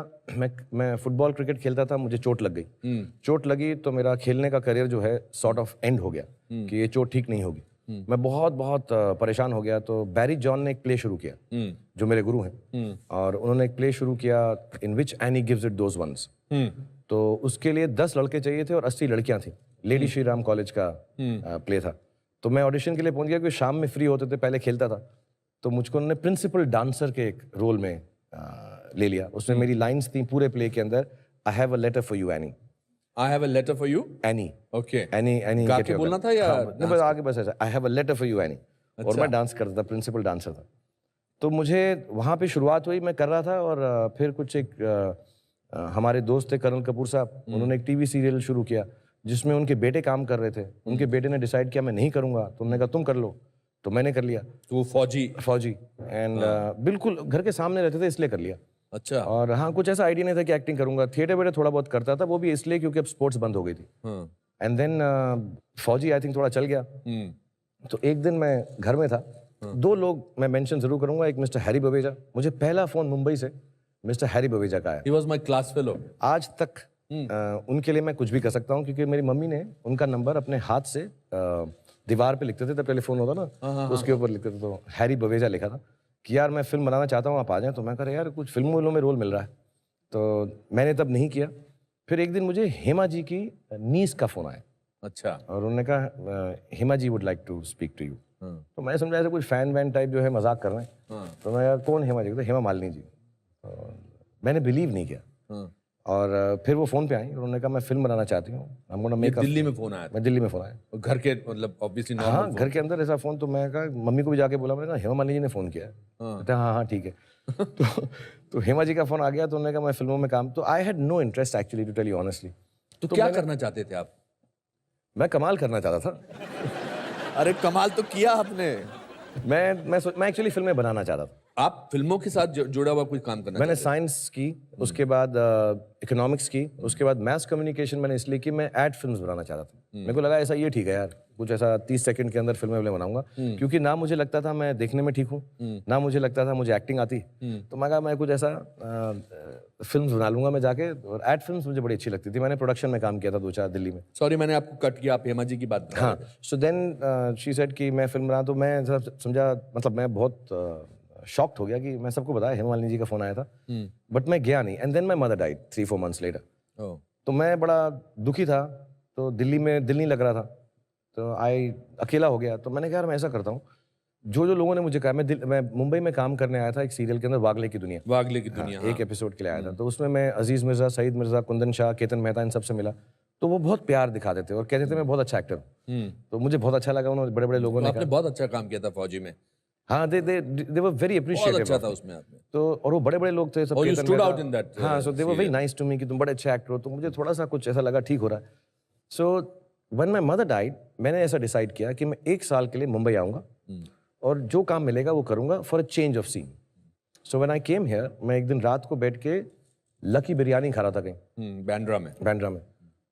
मैं फुटबॉल क्रिकेट खेलता था, मुझे चोट लग गई। चोट लगी तो मेरा खेलने का करियर जो है सॉर्ट ऑफ एंड हो गया कि ये चोट ठीक नहीं होगी। मैं बहुत बहुत परेशान हो गया, तो बैरी जॉन ने एक प्ले शुरू किया, जो मेरे गुरु हैं, और उन्होंने एक प्ले शुरू किया, in which Annie gives it those ones. तो उसके लिए 10 लड़के चाहिए थे और 80 लड़कियां थी। लेडी श्री राम कॉलेज का प्ले था। तो मैं ऑडिशन के लिए पहुंच गया, क्योंकि शाम में फ्री होते थे, पहले खेलता था, तो मुझको उन्होंने प्रिंसिपल डांसर के एक रोल में ले लिया। उसमें मेरी लाइंस थी पूरे प्ले के अंदर, I have a letter for you Annie. I have a letter for you Annie, okay, Annie Annie गा के बोलना था या नहीं, बस आगे बस ऐसा, I have a letter for you Annie. और मैं डांस करता था, प्रिंसिपल डांसर था। तो मुझे वहाँ पे शुरुआत हुई, मैं कर रहा था, और फिर कुछ एक हमारे दोस्त थे कर्नल कपूर साहब, उन्होंने एक टीवी सीरियल शुरू किया जिसमें उनके बेटे काम कर रहे थे। उनके बेटे ने डिसाइड किया मैं नहीं करूँगा, तो उन्होंने कहा तुम कर लो, तो मैंने कर लिया। तो वो फौजी एंड बिल्कुल घर के सामने रहते थे, इसलिए कर लिया। अच्छा। और हाँ, कुछ ऐसा आइडिया नहीं था कि एक्टिंग करूंगा। थिएटर वेटर थोड़ा बहुत करता था, वो भी इसलिए क्योंकि अब स्पोर्ट्स बंद हो गई थी। एंड देन फौजी आई थिंक थोड़ा चल गया। तो एक दिन मैं घर में था, दो लोग मैं मेंशन जरूर करूंगा, एक मिस्टर हैरी बवेजा, मुझे पहला फोन मुंबई से मिस्टर हैरी बवेजा का आया। He was my class fellow. आज तक उनके लिए मैं कुछ भी कर सकता हूँ, क्योंकि मेरी मम्मी ने उनका नंबर अपने हाथ से दीवार पे लिखते थे, तब टेलीफोन होता ना, तो उसके ऊपर लिखते थे, तो हैरी बवेजा लिखा था कि यार मैं फिल्म बनाना चाहता हूँ, आप आ जाएं। तो मैं कह रहा यार कुछ फिल्मों में रोल मिल रहा है, तो मैंने तब नहीं किया। फिर एक दिन मुझे हेमा जी की नीस का फोन आया। अच्छा। और उन्होंने कहा Hema ji would like to speak to you. तो मैं समझा ऐसे कुछ फैन वैन टाइप जो है मजाक कर रहे हैं। तो मैं यार कौन हेमा जी? तो हेमा मालिनी जी। तो मैंने बिलीव नहीं किया। और फिर वो फोन पे आई, उन्होंने कहा मैं फिल्म बनाना चाहती हूँ। दिल्ली में फोन आया था? मैं दिल्ली में फोन आया, घर के मतलब ऑब्वियसली हाँ घर के अंदर ऐसा फोन। तो मैं कहा मम्मी को भी जाके बोला, मैंने कहा हेमा मालिनी जी ने फोन किया है। कहते हाँ हाँ ठीक है। तो हेमा जी का फोन आ गया, तो उन्होंने कहा मैं फिल्मों में काम। तो I had no interest actually, to tell you honestly. तो क्या करना चाहते थे आप? मैं कमाल करना चाहता था। अरे कमाल तो किया आपने। मैं एक्चुअली फिल्में बनाना चाहता था। आप फिल्मों के साथ जुड़ा हुआ कुछ काम करना? मैंने साइंस की, उसके बाद इकोनॉमिक्स की, उसके बाद मैथ कम्युनिकेशन मैंने इसलिए की, मैं एड फिल्म्स बनाना चाहता था। मेरे को लगा ऐसा ये ठीक है यार, कुछ ऐसा 30 सेकंड के अंदर फिल्में बनाऊंगा, क्योंकि ना मुझे लगता था मैं देखने में ठीक हूँ, ना मुझे लगता था मुझे एक्टिंग आती। तो मैं कहा मैं कुछ ऐसा फिल्म्स बना लूंगा मैं जाके। और एड फिल्म्स मुझे बड़ी अच्छी लगती थी। मैंने प्रोडक्शन में काम किया था 2-4 दिल्ली में। सॉरी मैंने आपको कट किया, आप हेमा जी की बात। हाँ, सो देन शी सेड कि मैं फिल्म बना। तो मैं समझा, मतलब मैं बहुत शॉक्ड हो गया कि मैं सबको बताया हेमा मालिनी जी का फोन आया था, बट मैं गया नहीं। And then my mother died 3-4 months later. तो मैं बड़ा दुखी था, तो दिल्ली में दिल नहीं लग रहा था, तो अकेला हो गया। तो मैंने कहा यार मैं ऐसा करता हूँ, जो लोगों ने मुझे कहा, मैं मुंबई में काम करने आया था एक सीरियल के अंदर, वागले की दुनिया। वागले की दुनिया, हाँ, एक एपिसोड के लिए आया था। तो उसमें मैं अजीज मिर्जा, सईद मिर्जा, कुंदन शाह, केतन मेहता, इन सबसे मिला। तो वो बहुत प्यार दिखाते थे और कहते थे मैं बहुत अच्छा एक्टर हूँ। तो मुझे बहुत अच्छा लगा, उन्होंने बड़े बड़े लोगों ने आपने बहुत अच्छा काम किया था फौजी में। हाँ, they were very appreciative। अच्छा था उसमें आपने। तो और वो बड़े बड़े लोग थे सब। Oh, you stood out in that, हाँ, so they were very nice to me कि तुम बड़े अच्छे एक्टर हो। तो मुझे थोड़ा सा कुछ ऐसा लगा ठीक हो रहा है। So when my mother died, मैंने ऐसा डिसाइड किया कि मैं 1 साल के लिए मुंबई आऊँगा और जो काम मिलेगा वो करूँगा for a change of scene. So when I came here, मैं एक दिन रात को बैठ के लकी बिरयानी खा रहा था कहीं बांद्रा में।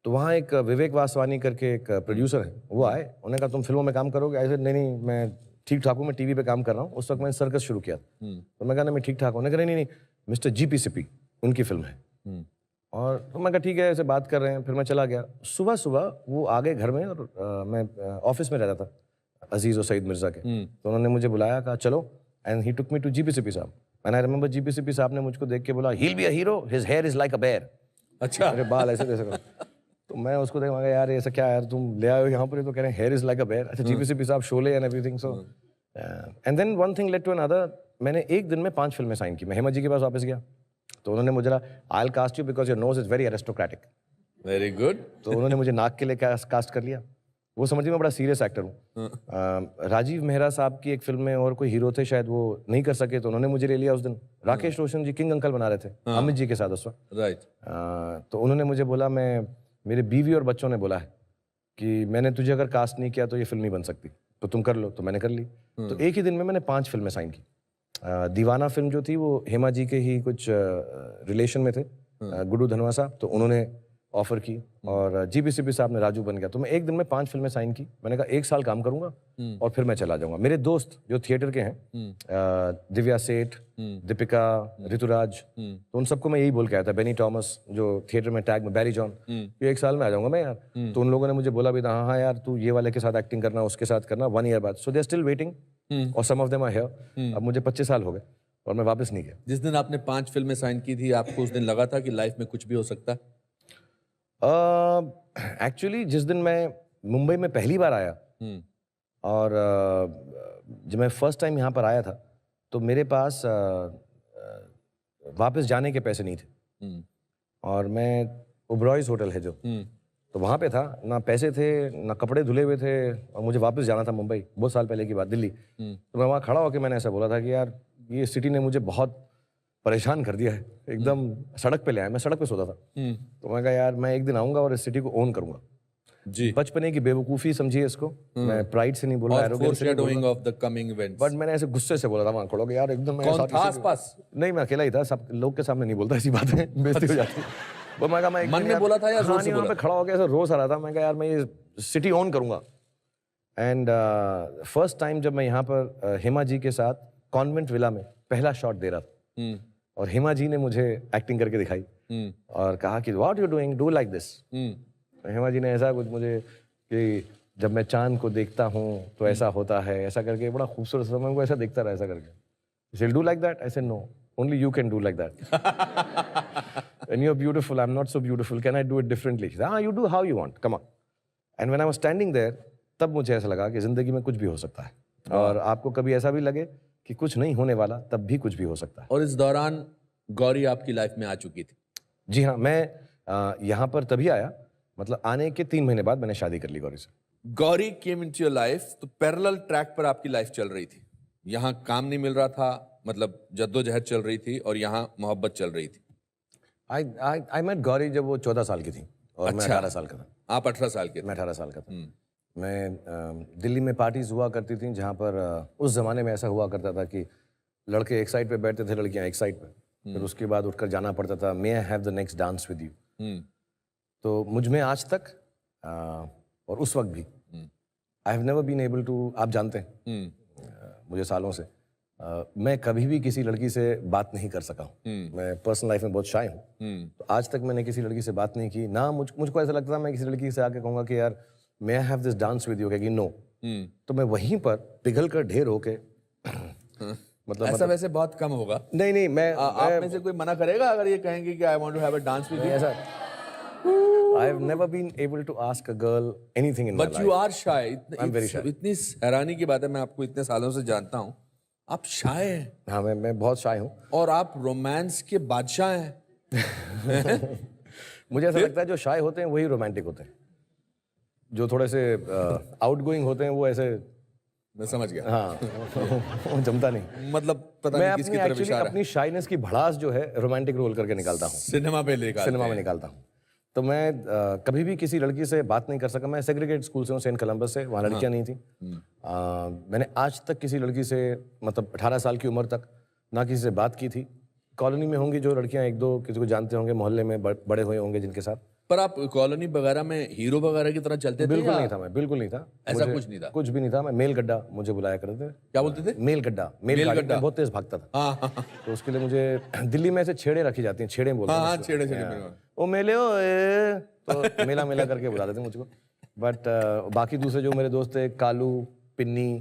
तो वहाँ एक विवेक वासवानी करके एक प्रोड्यूसर है, वो आए। उन्होंने कहा तुम फिल्मों में काम करोगे? ऐसे नहीं, मैं ठीक ठाक हूँ, मैं टीवी पे काम कर रहा हूँ। उस वक्त मैंने सर्कस शुरू किया। तो मैं कहा मैं ठीक ठाक हूँ। उन्होंने कहा नहीं, मिस्टर जीपी सिपी उनकी फिल्म है। और तो मैं कहा ठीक है, ऐसे बात कर रहे हैं। फिर मैं चला गया। सुबह वो आ गए घर में, और मैं ऑफिस में रहता था अजीज और सईद मिर्जा के। तो उन्होंने मुझे बुलाया, कहा चलो, and he took me to G P Sippy साहब। And I remember G P Sippy साहब ने मुझको देख के बोला, he'll be a hero, his hair is like a bear। अच्छा। मेरे बाल ऐसे कैसे करो। तो मैं उसको देख मैं यार ऐसा क्या यार, तुम ले आए हो यहाँ पर? तो कह रहे हैं hair is like a bear. अच्छा, GP Sippy sahab, Sholay and everything. So and then one thing led to another. मैंने एक दिन में 5 फिल्में साइन की। मैं हेमा जी के पास वापस गया, तो उन्होंने मुझे I will cast you because your nose is very aristocratic. Very good. तो उन्होंने मुझे नाक के लिए कास्ट कर लिया। वो समझिए मैं बड़ा सीरियस एक्टर हूँ। राजीव मेहरा साहब की एक फिल्म में और कोई हीरो थे शायद, वो नहीं कर सके, तो उन्होंने मुझे ले लिया उस दिन। राकेश रोशन जी किंग अंकल बना रहे थे अमित जी के साथ उस वक्त। राइट। तो उन्होंने मुझे बोला, मेरे बीवी और बच्चों ने बोला है कि मैंने तुझे अगर कास्ट नहीं किया तो ये फिल्म नहीं बन सकती, तो तुम कर लो। तो मैंने कर ली। तो एक ही दिन में मैंने 5 फिल्में साइन की। दीवाना फिल्म जो थी वो हेमा जी के ही कुछ रिलेशन में थे, गुड्डू धनवा साहब, तो उन्होंने ऑफर की। और जीपीसीपी साहब ने राजू बन गया। तो मैं एक दिन में 5 फिल्में साइन की। मैंने कहा 1 साल काम करूंगा और फिर मैं चला जाऊंगा। मेरे दोस्त जो थिएटर के हैं, दिव्या सेठ, दीपिका, ऋतुराज, तो उन सबको मैं यही बोल के आया था, बेनी थॉमस जो थिएटर में टैग में, बैरी जॉन, ये 1 साल में आ जाऊंगा मैं यार। तो उन लोगों ने मुझे बोला भी था, हाँ यार तू ये वाले के साथ एक्टिंग करना, उसके साथ करना, 1 ईयर बाद। सो दे आर स्टिल वेटिंग और सम ऑफ देम आर हियर। अब मुझे 25 साल हो गए और मैं वापस नहीं गया। जिस दिन आपने 5 फिल्में साइन की थी, आपको उस दिन लगा था कि लाइफ में कुछ भी हो सकता? एक्चुअली जिस दिन मैं मुंबई में पहली बार आया, और जब मैं फर्स्ट टाइम यहाँ पर आया था तो मेरे पास वापस जाने के पैसे नहीं थे। और मैं ओबरॉयज होटल है जो, तो वहाँ पे था, ना पैसे थे ना कपड़े धुले हुए थे, और मुझे वापस जाना था मुंबई, बहुत साल पहले की बात, दिल्ली। तो मैं वहाँ खड़ा होकर मैंने ऐसा बोला था कि यार ये सिटी ने मुझे बहुत परेशान कर दिया है, एकदम सड़क पे ले आया। मैं सड़क पे सोता था। तो मैं कहा यार मैं एक दिन आऊँगा और इस सिटी को ओन करूँगा जी। बचपने की बेवकूफ़ी समझिए इसको, मैं प्राइड से नहीं बोल रहा, arrogance से नहीं बोल रहा। Of the coming events. But मैंने ऐसे गुस्से से बोला था वहाँ खड़ो के यार एकदम मेरे कौन साथ था ऐसे- आसपास? नहीं, मैं अकेला ही था, सब लोग के सामने नहीं बोलता ऐसी बातें, बेइज्जती हो जाती है। वो मैं कहा मैं एक मन दिन में यार- बोला था या जोर हाँ, से नहीं, वहाँ बोला पे खड़ा हो गया ऐसा रोज आ रहा था। मैं कहा यार मैं ये सिटी ऑन करूँगा। एंड फर्स्ट टाइम जब मैं यहाँ पर हेमा जी के साथ कॉन्वेंट विला में पहला शॉट दे रहा था, और हेमा जी ने मुझे एक्टिंग करके दिखाई और कहा कि what you doing, do like this. Hema ji ने ऐसा कुछ मुझे कि जब मैं चांद को देखता हूँ तो ऐसा होता है, ऐसा करके बड़ा खूबसूरत सा, मैं उनको ऐसा देखता रहा, ऐसा करके। She'll do like that? I said no. Only you can do like that. And you're beautiful. I'm not so beautiful. Can I do it differently? She said, you do how you want. Come on. And when I was standing there, तब मुझे ऐसा लगा कि जिंदगी में कुछ भी हो सकता है, और आपको कभी ऐसा भी लगे कि कुछ नहीं होने वाला, तब भी कुछ भी हो सकता है। और इस दौरान गौरी आपकी लाइफ में आ चुकी थी? जी हाँ, मैं यहाँ पर तभी आया, मतलब आने के 3 महीने बाद मैंने शादी कर ली गौरी से। Gauri came into your life, तो पैरेलल ट्रैक पर आपकी लाइफ चल रही थी। यहाँ काम नहीं मिल रहा था, मतलब जद्दोजहद चल रही थी, और यहाँ मोहब्बत चल रही थी। आई मेट गौरी जब वो 14 साल की थी और मैं 18 साल का था। आप 18 साल के थे। मैं 18 साल का था। मैं दिल्ली में पार्टीज हुआ करती थी जहाँ पर उस जमाने में ऐसा हुआ करता था कि लड़के एक साइड पे बैठते थे, लड़कियाँ एक साइड पे, फिर उसके बाद उठकर जाना पड़ता था, may I have the next dance with you. तो मुझ में आज तक और उस वक्त भी I have never been able to, आप जानते हैं मुझे सालों से, मैं कभी भी किसी लड़की से बात नहीं कर सका हूँ। मैं पर्सनल लाइफ में बहुत शाय हूँ, तो आज तक मैंने किसी लड़की से बात नहीं की ना। मुझको ऐसा लगता था मैं किसी लड़की से आके कहूँगा कि यार may I have this dance with you, कहेगी नो, तो मैं वहीं पर पिघल कर ढेर होके मतलब ऐसा वैसे बहुत कम होगा। नहीं मैं आप में से कोई मना करेगा अगर ये कहेंगे कि I want to have a dance with you? ऐसा I have never been able to ask a girl anything in my but life. You are shy. I'm very shy. इतनी हैरानी की बात है, मैं आपको इतने सालों से जानता हूँ, आप शाय हैं हाँ, मैं बहुत शाय हूँ। और आप रोमांस के बादशाह हैं। मुझे ऐसा लगता है जो शाय होते हैं वही रोमांटिक होते हैं, जो थोड़े से आउटगोइंग होते हैं वो ऐसे, मैं समझ गया। हाँ वो जमता नहीं। मतलब पता मैं नहीं किसकी अपनी तरफ एक्चुअली इशारा है। अपनी शाइनेस की भड़ास जो है रोमांटिक रोल करके निकालता हूँ, सिनेमा पे लेकर सिनेमा में निकालता हूँ। तो मैं कभी भी किसी लड़की से बात नहीं कर सका। मैं सेग्रीगेट स्कूल से हूँ, सेंट कोलंबस से, वहाँ लड़कियाँ नहीं थी। मैंने आज तक किसी लड़की से, मतलब 18 साल की उम्र तक ना किसी से बात की थी। कॉलोनी में होंगी जो लड़कियाँ, एक दो किसी को जानते होंगे, मोहल्ले में बड़े हुए होंगे जिनके साथ। पर आप कॉलोनी वगैरह में हीरो वगैरह की तरह चलते थे? बिल्कुल या नहीं था मैं, बिल्कुल नहीं था। ऐसा मुझे कुछ नहीं था? कुछ भी नहीं था। मैं मेल गड्ढा मुझे बुलाया करते थे। क्या बोलते थे? मेल गड्ढा, मेल गाड़ी में बहुत तेज भागता था। हाँ, तो उसके लिए मुझे दिल्ली में ऐसे छेड़े रखी जाती हैं, छेड़े बोलते हैं हाँ, उसको। छेड़े ओ मेले ओ ए, तो मेला मेला करके बुलाते थे मुझको। बट बाकी दूसरे जो मेरे दोस्त थे, कालू, पिन्नी,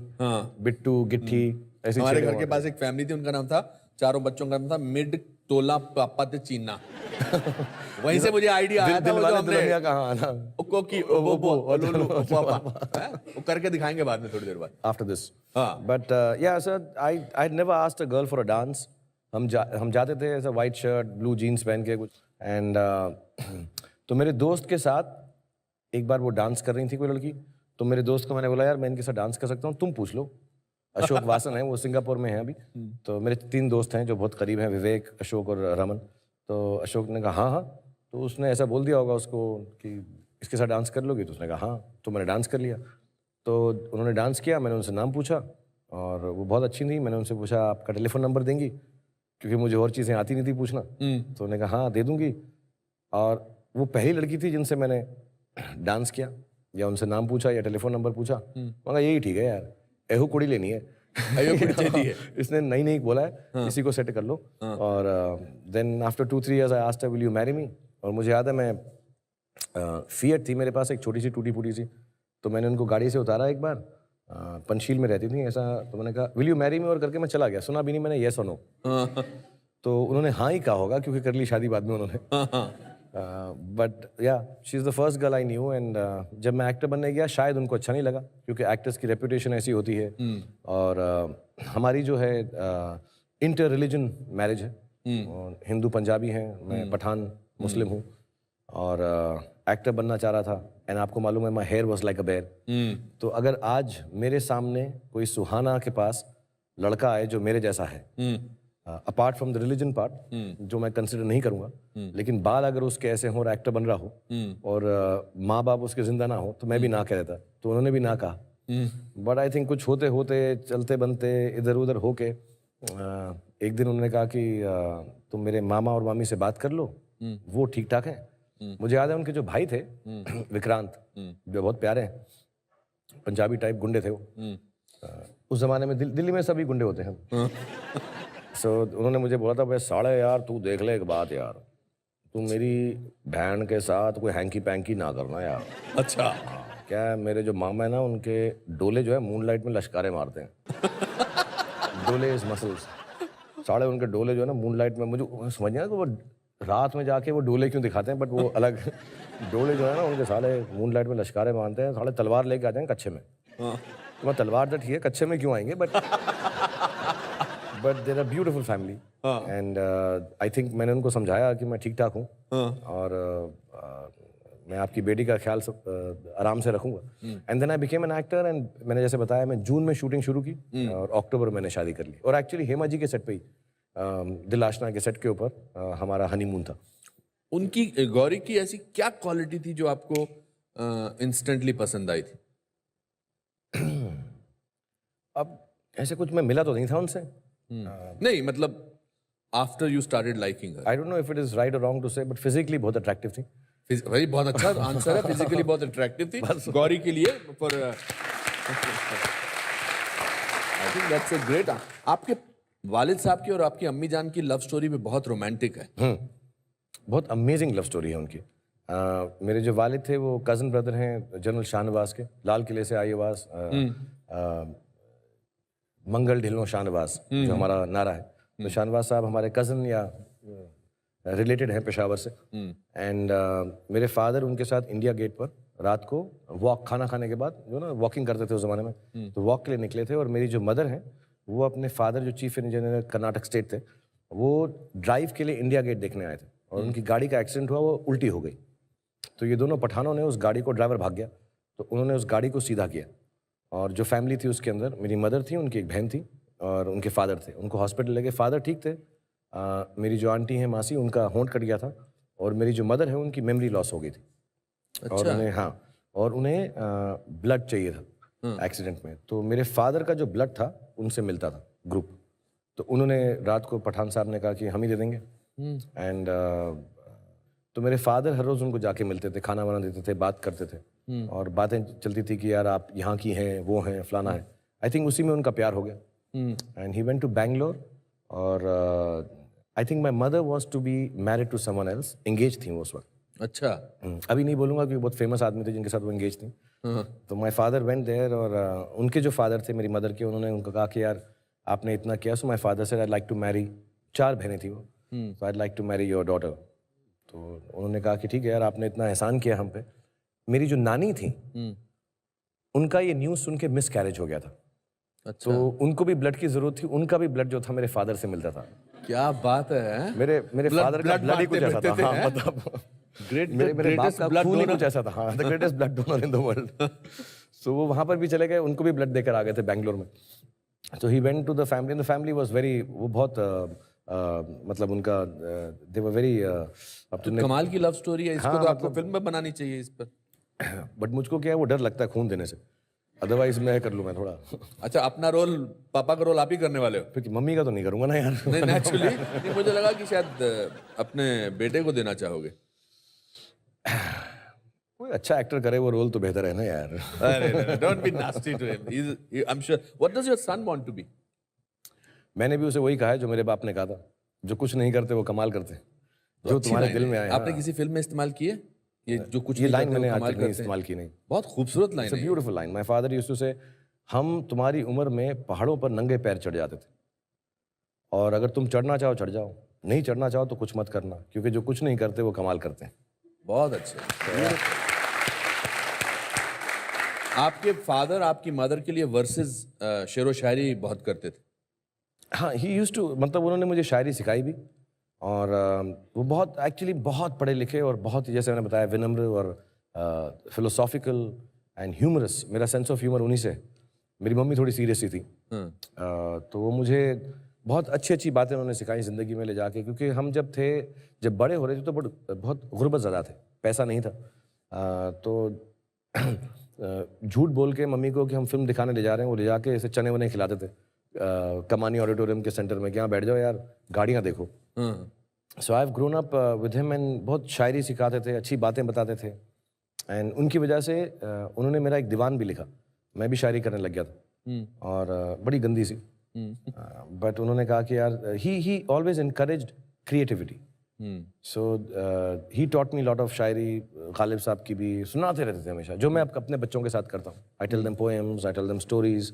बिट्टू, गिट्ठी, ऐसे हमारे छेड़े घर के पास एक फैमिली थी, उनका नाम था, चारों बच्चों का नाम था मिड टोला पापा ते चीना। वहीं से मुझे आइडिया आया था। वो जो दिलवाले हमने दुल्हनिया कहाँ आना कोकी ओबो ओलुलु पापा, वो करके दिखाएंगे बाद में, थोड़ी देर बाद। After this. हाँ। बट या sir, I never asked a girl for a dance. हम जाते थे ऐसा वाइट शर्ट ब्लू जीन्स पहन के कुछ, एंड तो मेरे दोस्त के साथ एक बार वो डांस कर रही थी कोई लड़की, तो मेरे दोस्त को मैंने बोला यार मैं इनके साथ डांस कर सकता हूँ, तुम पूछ लो। अशोक वासन है, वो सिंगापुर में है अभी। तो मेरे 3 दोस्त हैं जो बहुत करीब हैं, विवेक, अशोक और रमन। तो अशोक ने कहा हाँ हाँ, तो उसने ऐसा बोल दिया होगा उसको कि इसके साथ डांस कर लोगी, तो उसने कहा हाँ, तो मैंने डांस कर लिया। तो उन्होंने डांस किया, मैंने उनसे नाम पूछा और वो बहुत अच्छी थी। मैंने उनसे पूछा आपका टेलीफोन नंबर देंगी, क्योंकि मुझे और चीज़ें आती नहीं थी पूछना। तो उन्होंने कहा हाँ दे दूंगी। और वो पहली लड़की थी जिनसे मैंने डांस किया या उनसे नाम पूछा या टेलीफोन नंबर पूछा। मगर यही ठीक है यार, एहू कुड़ी लेनी है, इसने नहीं बोला है, इसी को सेट कर लो। और then after 2-3 years I asked her will you marry me. और मुझे याद है मैं फिएट थी मेरे पास, एक छोटी सी टूटी फूटी सी, तो मैंने उनको गाड़ी से उतारा एक बार, पंचशील में रहती थी ऐसा, तो मैंने कहा विल यू मैरी मी और करके मैं चला गया, सुना भी नहीं मैंने येस और नो। तो उन्होंने हाँ ही कहा होगा क्योंकि कर ली शादी बाद में उन्होंने। बट या she is the first girl I knew and जब मैं एक्टर बनने गया शायद उनको अच्छा नहीं लगा क्योंकि एक्टर्स की रेपुटेशन ऐसी होती है और हमारी जो है इंटर रिलीजन मैरिज है और हिंदू पंजाबी हैं, मैं पठान मुस्लिम हूँ और एक्टर बनना चाह रहा था एंड आपको मालूम है my hair was like a bear. तो अगर आज मेरे सामने कोई सुहाना के पास लड़का आए जो मेरे जैसा है, apart from the religion part जो मैं कंसिडर नहीं करूंगा, लेकिन बाल अगर उसके ऐसे हो और एक्टर बन रहा हो और माँ बाप उसके जिंदा ना हो तो मैं भी ना कह देता, तो उन्होंने भी ना कहा। बट आई थिंक कुछ होते होते चलते बनते इधर उधर होके एक दिन उन्होंने कहा कि तुम मेरे मामा और मामी से बात कर लो, वो ठीक ठाक है। मुझे याद है उनके जो भाई थे विक्रांत, जो बहुत प्यारे हैं, पंजाबी टाइप गुंडे थे वो। उस जमाने में दिल्ली में सभी गुंडे होते हैं। सो उन्होंने मुझे बोला था भाई साले यार तू देख ले एक बात यार, तू मेरी बहन के साथ कोई हैंकी पैंकी ना करना यार। अच्छा। क्या है, मेरे जो मामा है ना उनके डोले जो है मूनलाइट में लश्कारे मारते हैं। डोले इज मसल्स, साले उनके डोले जो है ना मूनलाइट में, मुझे समझ नहीं आया कि वो रात में जाके वो डोले क्यों दिखाते हैं, बट वो अलग डोले जो है ना उनके साले मूनलाइट में लश्कारे मारते हैं। साले तलवार लेके आते हैं कच्छे में। तो मैं तलवार तो ठीक है, कच्छे में क्यों आएंगे, but there are beautiful family and I think मैंने उनको समझाया कि मैं ठीक ठाक हूँ और मैं आपकी बेटी का ख्याल आराम से रखूंगा। And then I became an actor and मैंने जैसे बताया मैं जून में शूटिंग शुरू की और अक्टूबर में मैंने शादी कर ली। और एक्चुअली हेमा जी के सेट पे ही दिल आशना के सेट के ऊपर हमारा हनीमून था। उनकी गौरी की ऐसी क्या क्वालिटी थी जो आपको इंस्टेंटली पसंद आई थी? अब ऐसे कुछ मैं मिला तो नहीं था उनसे। नहीं मतलब after you started liking her. I don't know if it is right और रॉन्ग टू से, बट फिजिकली बहुत अट्रैक्टिव थी। भाई बहुत अच्छा आंसर है, फिजिकली बहुत अट्रैक्टिव थी गौरी के लिए। पर I think that's a great. आपके वालिद साहब की और आपकी अम्मी जान की लव स्टोरी भी बहुत रोमांटिक है। बहुत अमेजिंग लव स्टोरी है उनकी। मेरे जो वालिद थे वो कज़न ब्रदर हैं जनरल शाहनवाज के, लाल किले से आई आवाज, मंगल ढिलो शाहनवाज जो हमारा नारा है। तो शाहनवाज साहब हमारे कज़न या रिलेटेड हैं पेशावर से। एंड मेरे फादर उनके साथ इंडिया गेट पर रात को वॉक, खाना खाने के बाद जो ना वॉकिंग करते थे उस ज़माने में, तो वॉक के लिए निकले थे। और मेरी जो मदर हैं वो अपने फादर जो चीफ इंजीनियर कर्नाटक स्टेट थे, वो ड्राइव के लिए इंडिया गेट देखने आए थे और उनकी गाड़ी का एक्सीडेंट हुआ, वो उल्टी हो गई। तो ये दोनों पठानों ने उस गाड़ी को, ड्राइवर भाग गया तो उन्होंने उस गाड़ी को सीधा किया। और जो फैमिली थी उसके अंदर मेरी मदर थी, उनकी एक बहन थी और उनके फादर थे। उनको हॉस्पिटल ले गए, फादर ठीक थे। मेरी जो आंटी हैं मासी, उनका होंठ कट गया था और मेरी जो मदर है उनकी मेमोरी लॉस हो गई थी। अच्छा। और उन्हें और उन्हें ब्लड चाहिए था एक्सीडेंट में। तो मेरे फादर का जो ब्लड था उनसे मिलता था ग्रुप, तो उन्होंने रात को पठान साहब ने कहा कि हम ही दे देंगे। एंड तो मेरे फादर हर रोज़ उनको जाके मिलते थे, खाना वाना देते थे, बात करते थे और बातें चलती थी कि यार आप यहाँ की हैं, वो हैं, फलाना है। आई थिंक उसी में उनका प्यार हो गया and he went to Bangalore. और I think my mother was to be married to someone else, engage थी वो उस वक्त। अच्छा। अभी नहीं बोलूँगा क्योंकि बहुत फेमस आदमी थे जिनके साथ वो एंगेज थी। तो माई फादर वेंट देयर और उनके जो फादर थे मेरी मदर के, उन्होंने उनको कहा कि यार आपने इतना किया। So my father said I like to marry, 4 बहनें थी वो, so I like to marry your daughter. तो उन्होंने कहा कि ठीक है यार आपने इतना एहसान किया हम पे। मेरी जो नानी थी उनका ये न्यूज़ सुन के मिस कैरेज हो गया था। अच्छा। तो उनको भी ब्लड की जरूरत थी, उनका भी ब्लड जो था मेरे फादर से मिलता था। क्या बात है। मेरे फादर का ब्लड ही कुछ ऐसा था। हाँ, मतलब मेरे बाप का खून ही कुछ ऐसा था। हाँ, the greatest blood donor in the world. So वो वहाँ पर भी चले गए, उनको भी ब्लड देकर आ गए थे बैंगलोर में। तो he went to the family and the family was very, वो बहुत मतलब उनका दे वर वेरी। अब तुमने कमाल की लव स्टोरी है, इसको हाँ, तो आपको मतलब- फिल्म में बनानी चाहिए इस पर। बट मुझको क्या है वो डर लगता है खून देने से, अदरवाइज मैं कर लूँ मैं थोड़ा। अच्छा, अपना रोल, पापा का रोल आप ही करने वाले हो? क्योंकि मम्मी का तो नहीं करूँगा ना यार। नहीं नेचुरली मुझे लगा कि शायद अपने बेटे को देना चाहोगे। कोई अच्छा एक्टर करे वो रोल तो बेहतर है ना यार। अरे don't be nasty to him, I am sure. What does your son want to be? मैंने भी उसे वही कहा है जो मेरे बाप ने कहा था, जो कुछ नहीं करते वो कमाल करते हैं, जो अच्छी तुम्हारे line दिल है। में आए। आपने किसी फिल्म में इस्तेमाल की है ये जो कुछ ये नहीं लाइन करते मैंने वो आज कमाल तक नहीं करते हैं? इस्तेमाल की नहीं। बहुत खूबसूरत लाइन इट्स अ है। Beautiful line. My father used to say, हम तुम्हारी उम्र में पहाड़ों पर नंगे पैर चढ़ जाते थे और अगर तुम चढ़ना चाहो चढ़ जाओ, नहीं चढ़ना चाहो तो कुछ मत करना, क्योंकि जो कुछ नहीं करते वो कमाल करते हैं। बहुत अच्छे। आपके फादर आपकी मदर के लिए वर्सेस शेर व शायरी बहुत करते थे। हाँ, ही यूज्ड टू, मतलब उन्होंने मुझे शायरी सिखाई भी, और वो बहुत एक्चुअली बहुत पढ़े लिखे और बहुत ही, जैसे मैंने बताया, विनम्र और फिलोसॉफिकल एंड ह्यूमरस। मेरा सेंस ऑफ ह्यूमर उन्हीं से है। मेरी मम्मी थोड़ी सीरियस ही थी, तो वो मुझे बहुत अच्छी अच्छी बातें उन्होंने सिखाई ज़िंदगी में ले जाके, क्योंकि हम जब बड़े हो रहे थे तो बहुत गुर्बत ज़्यादा थे, पैसा नहीं था। तो झूठ बोल के मम्मी को कि हम फिल्म दिखाने ले जा रहे हैं, वो ले जाके ऐसे चने वने खिलाते थे कमानी ऑडिटोरियम के सेंटर में, कि यहाँ बैठ जाओ यार, गाड़ियाँ देखो। So I have grown up with him, and बहुत शायरी सिखाते थे, अच्छी बातें बताते थे, एंड उनकी वजह से उन्होंने मेरा एक दीवान भी लिखा। मैं भी शायरी करने लग गया था, और बड़ी गंदी सी, बट उन्होंने कहा कि यार, he always encouraged creativity. So he taught me lot of शायरी। गालिब साहब की भी सुनाते रहते थे हमेशा, जो मैं अपने बच्चों के साथ करता हूँ। I tell them poems, I tell them stories.